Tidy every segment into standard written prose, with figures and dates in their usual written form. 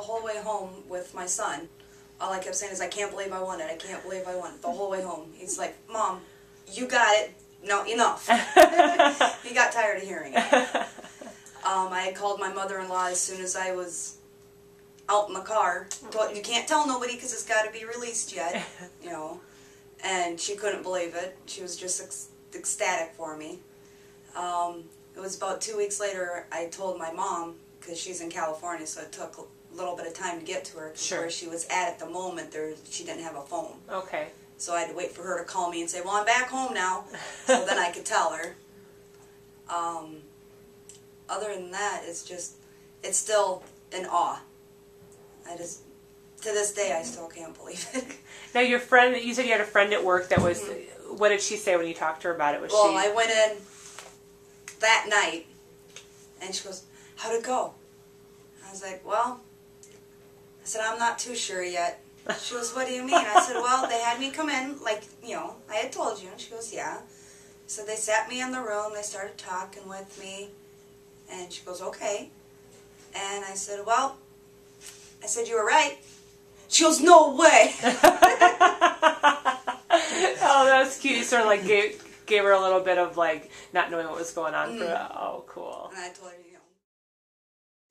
whole way home with my son, all I kept saying is, I can't believe I won it. I can't believe I won it. The whole way home. He's like, Mom, you got it. No, enough. He got tired of hearing it. I had called my mother-in-law as soon as I was out in the car. Told, you can't tell nobody because it's got to be released yet, you know. And she couldn't believe it. She was just ecstatic for me. It was about 2 weeks later I told my mom, because she's in California, so it took a little bit of time to get to her. Sure. Where she was at the moment, she didn't have a phone. Okay. So I had to wait for her to call me and say, well, I'm back home now. So then I could tell her. Other than that, it's still in awe. To this day, I still can't believe it. Now, your friend, you said you had a friend at work that was, what did she say when you talked to her about it? I went in that night, and she goes, how'd it go? I was like, well, I said, I'm not too sure yet. She goes, what do you mean? I said, well, they had me come in, like, you know, I had told you. And she goes, yeah. So they sat me in the room, they started talking with me, and she goes, okay. And I said, well, you were right. She goes, no way. Oh, that's cute. You sort of like gave her a little bit of like not knowing what was going on. Oh, cool. And I told her, you know.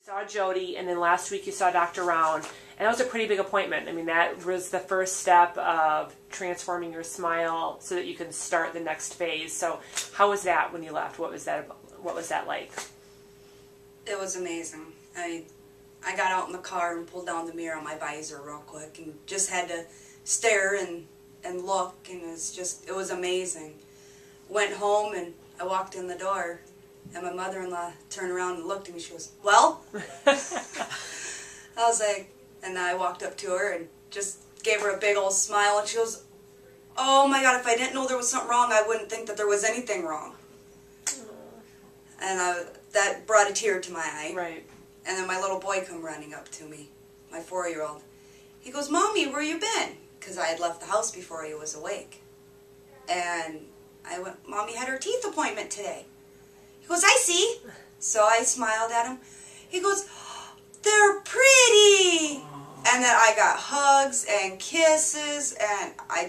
You saw Jody, and then last week you saw Dr. Round, and that was a pretty big appointment. I mean, that was the first step of transforming your smile so that you can start the next phase. So how was that when you left? What was that like? It was amazing. I got out in the car and pulled down the mirror on my visor real quick and just had to stare and look, and it was amazing. Went home and I walked in the door and my mother-in-law turned around and looked at me. She goes, well? I was like, and I walked up to her and just gave her a big old smile, and she goes, oh my God, if I didn't know there was something wrong, I wouldn't think that there was anything wrong. And that brought a tear to my eye. Right. And then my little boy come running up to me, my 4-year-old. He goes, Mommy, where you been? Because I had left the house before he was awake. And I went, Mommy had her teeth appointment today. He goes, I see. So I smiled at him. He goes, they're pretty. And then I got hugs and kisses, and I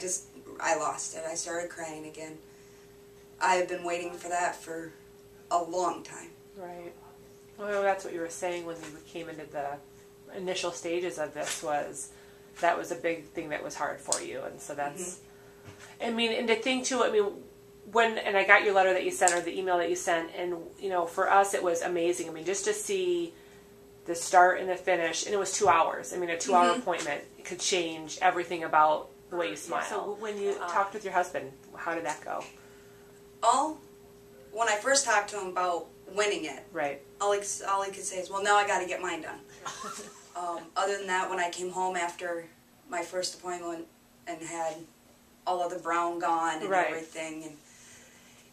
lost it. I started crying again. I have been waiting for that for a long time. Right. Well, that's what you were saying when you came into the initial stages of this, that was a big thing that was hard for you. And so that's, I mean, and to think too, I mean, and I got your letter that you sent, or the email that you sent, and, you know, for us it was amazing. I mean, just to see the start and the finish, and it was 2 hours. I mean, a 2-hour appointment could change everything about the way you smile. Yeah, so when you talked with your husband, how did that go? When I first talked to him about winning it, right, all he could say is, well, now I got to get mine done. Other than that, when I came home after my first appointment and had all of the brown gone and everything, and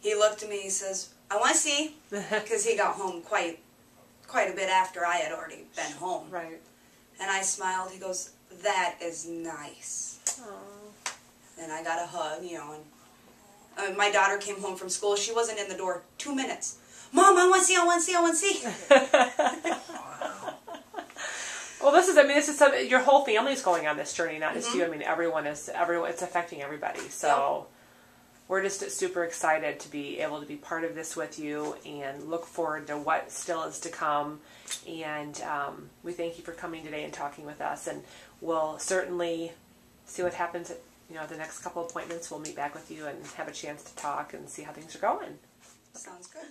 he looked at me, he says, I want to see, because he got home quite a bit after I had already been home. Right. And I smiled. He goes, that is nice. Aww. And I got a hug, you know, and my daughter came home from school. She wasn't in the door 2 minutes. Mom, I want to see, I want to see, I want to see. Well, this is something, your whole family's going on this journey, not just you. I mean, it's affecting everybody. So we're just super excited to be able to be part of this with you and look forward to what still is to come. And we thank you for coming today and talking with us. And we'll certainly see what happens at, you know, the next couple appointments. We'll meet back with you and have a chance to talk and see how things are going. Sounds good.